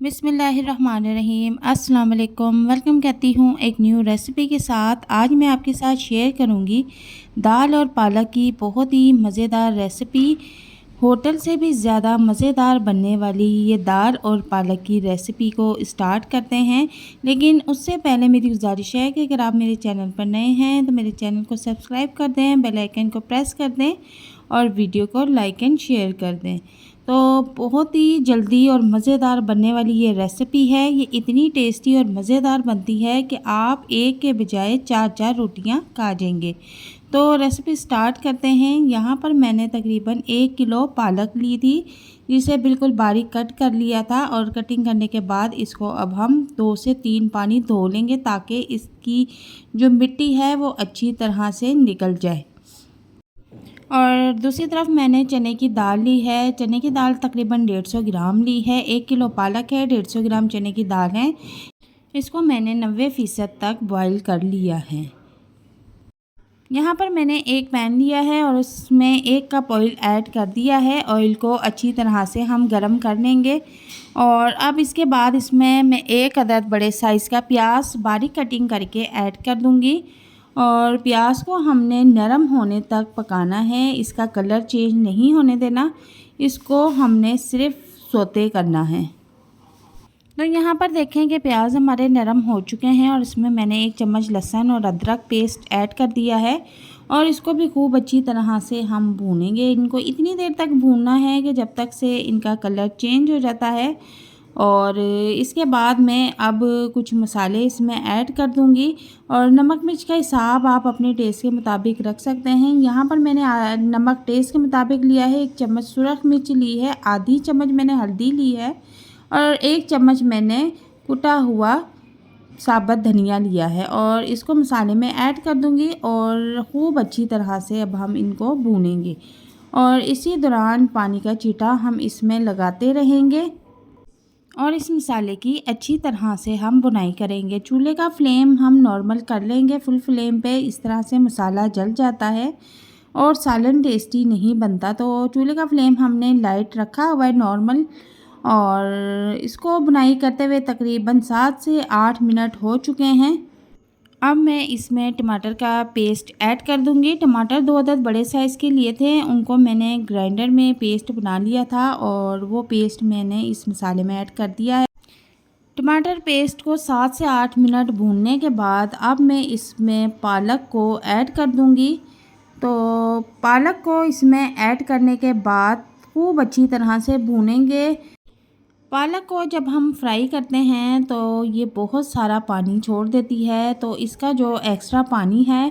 बिस्मिल्लाहिर्रहमानिर्रहीम अस्सलाम वालेकुम। वेलकम कहती हूँ एक न्यू रेसिपी के साथ। आज मैं आपके साथ शेयर करूँगी दाल और पालक की बहुत ही मज़ेदार रेसिपी। होटल से भी ज़्यादा मज़ेदार बनने वाली ये दाल और पालक की रेसिपी को स्टार्ट करते हैं। लेकिन उससे पहले मेरी गुजारिश है कि अगर आप मेरे चैनल पर नए हैं तो मेरे चैनल को सब्सक्राइब कर दें, बेल आइकन को प्रेस कर दें और वीडियो को लाइक एंड शेयर कर दें। तो बहुत ही जल्दी और मज़ेदार बनने वाली ये रेसिपी है। ये इतनी टेस्टी और मज़ेदार बनती है कि आप एक के बजाय चार चार रोटियां खा जाएंगे। तो रेसिपी स्टार्ट करते हैं। यहाँ पर मैंने तकरीबन 1 किलो पालक ली थी, जिसे बिल्कुल बारीक कट कर लिया था। और कटिंग करने के बाद इसको अब हम 2 से 3 पानी धो लेंगे ताकि इसकी जो मिट्टी है वो अच्छी तरह से निकल जाए। और दूसरी तरफ मैंने चने की दाल ली है। चने की दाल तकरीबन 150 ग्राम ली है। 1 किलो पालक है, 150 ग्राम चने की दाल है। इसको मैंने 90% तक बॉईल कर लिया है। यहाँ पर मैंने एक पैन लिया है और उसमें 1 कप ऑयल ऐड कर दिया है। ऑयल को अच्छी तरह से हम गरम कर लेंगे। और अब इसके बाद इसमें मैं 1 अदद बड़े साइज़ का प्याज बारीक कटिंग करके ऐड कर दूँगी। और प्याज को हमने नरम होने तक पकाना है, इसका कलर चेंज नहीं होने देना। इसको हमने सिर्फ सौते करना है। तो यहाँ पर देखें कि प्याज हमारे नरम हो चुके हैं और इसमें मैंने 1 चम्मच लहसुन और अदरक पेस्ट ऐड कर दिया है। और इसको भी खूब अच्छी तरह से हम भूनेंगे। इनको इतनी देर तक भूनना है कि जब तक से इनका कलर चेंज हो जाता है। और इसके बाद मैं अब कुछ मसाले इसमें ऐड कर दूंगी। और नमक मिर्च का हिसाब आप अपने टेस्ट के मुताबिक रख सकते हैं। यहाँ पर मैंने नमक टेस्ट के मुताबिक लिया है। 1 चम्मच सुरख मिर्च ली है, आधी चम्मच मैंने हल्दी ली है और 1 चम्मच मैंने कुटा हुआ साबुत धनिया लिया है। और इसको मसाले में ऐड कर दूंगी और ख़ूब अच्छी तरह से अब हम इनको भूनेंगे। और इसी दौरान पानी का छींटा हम इसमें लगाते रहेंगे और इस मसाले की अच्छी तरह से हम बुनाई करेंगे। चूल्हे का फ्लेम हम नॉर्मल कर लेंगे, फुल फ्लेम पे। इस तरह से मसाला जल जाता है और सालन टेस्टी नहीं बनता। तो चूल्हे का फ्लेम हमने लाइट रखा हुआ है, नॉर्मल। और इसको बुनाई करते हुए तकरीबन 7 से 8 मिनट हो चुके हैं। अब मैं इसमें टमाटर का पेस्ट ऐड कर दूंगी। टमाटर 2 अदद बड़े साइज़ के लिए थे, उनको मैंने ग्राइंडर में पेस्ट बना लिया था और वो पेस्ट मैंने इस मसाले में ऐड कर दिया है। टमाटर पेस्ट को 7 से 8 मिनट भूनने के बाद अब मैं इसमें पालक को ऐड कर दूंगी। तो पालक को इसमें ऐड करने के बाद खूब अच्छी तरह से भूनेंगे। पालक को जब हम फ्राई करते हैं तो ये बहुत सारा पानी छोड़ देती है। तो इसका जो एक्स्ट्रा पानी है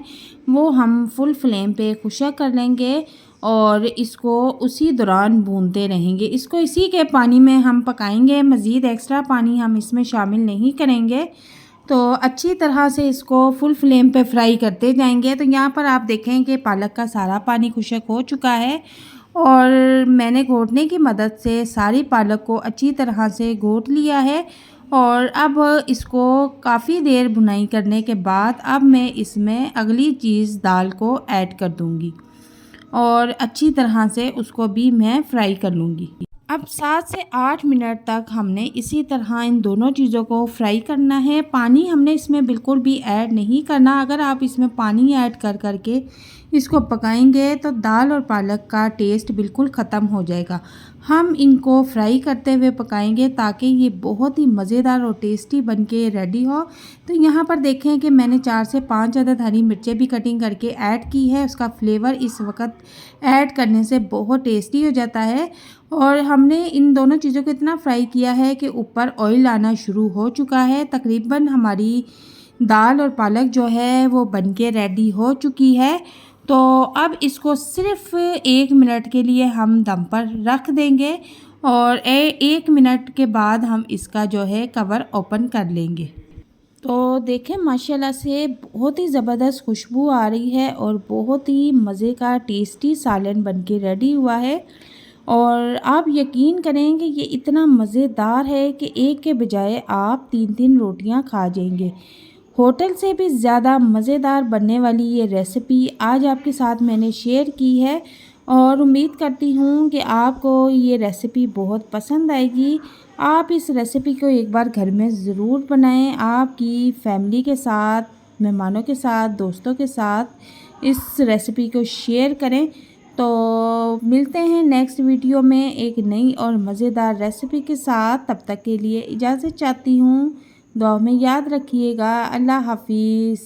वो हम फुल फ्लेम पे खुश्क कर लेंगे और इसको उसी दौरान भूनते रहेंगे। इसको इसी के पानी में हम पकाएंगे, मज़ीद एक्स्ट्रा पानी हम इसमें शामिल नहीं करेंगे। तो अच्छी तरह से इसको फुल फ्लेम पे फ्राई करते जाएंगे। तो यहाँ पर आप देखें कि पालक का सारा पानी खुश्क हो चुका है और मैंने घोटने की मदद से सारी पालक को अच्छी तरह से घोट लिया है। और अब इसको काफ़ी देर भुनाई करने के बाद अब मैं इसमें अगली चीज़ दाल को ऐड कर दूंगी और अच्छी तरह से उसको भी मैं फ्राई कर लूँगी। अब 7 से 8 मिनट तक हमने इसी तरह इन दोनों चीज़ों को फ्राई करना है। पानी हमने इसमें बिल्कुल भी ऐड नहीं करना। अगर आप इसमें पानी ऐड कर करके इसको पकाएंगे तो दाल और पालक का टेस्ट बिल्कुल ख़त्म हो जाएगा। हम इनको फ्राई करते हुए पकाएंगे ताकि ये बहुत ही मज़ेदार और टेस्टी बनके रेडी हो। तो यहाँ पर देखें कि मैंने 4 से 5 अदद हरी मिर्चें भी कटिंग करके ऐड की है। उसका फ्लेवर इस वक्त ऐड करने से बहुत टेस्टी हो जाता है। और हमने इन दोनों चीज़ों को इतना फ्राई किया है कि ऊपर ऑयल आना शुरू हो चुका है। तकरीबन हमारी दाल और पालक जो है वो बनके रेडी हो चुकी है। तो अब इसको सिर्फ 1 मिनट के लिए हम दम पर रख देंगे और 1 मिनट के बाद हम इसका जो है कवर ओपन कर लेंगे। तो देखें माशाल्लाह से बहुत ही ज़बरदस्त खुशबू आ रही है और बहुत ही मज़े का टेस्टी सालन बनके रेडी हुआ है। और आप यकीन करें कि ये इतना मज़ेदार है कि एक के बजाय आप 3-3 रोटियां खा जाएंगे। होटल से भी ज़्यादा मज़ेदार बनने वाली ये रेसिपी आज आपके साथ मैंने शेयर की है और उम्मीद करती हूँ कि आपको ये रेसिपी बहुत पसंद आएगी। आप इस रेसिपी को एक बार घर में ज़रूर बनाएं। आपकी फैमिली के साथ, मेहमानों के साथ, दोस्तों के साथ इस रेसिपी को शेयर करें। तो मिलते हैं नेक्स्ट वीडियो में एक नई और मज़ेदार रेसिपी के साथ। तब तक के लिए इजाज़त चाहती हूँ। दुआ में याद रखिएगा। अल्लाह हाफ़िज़।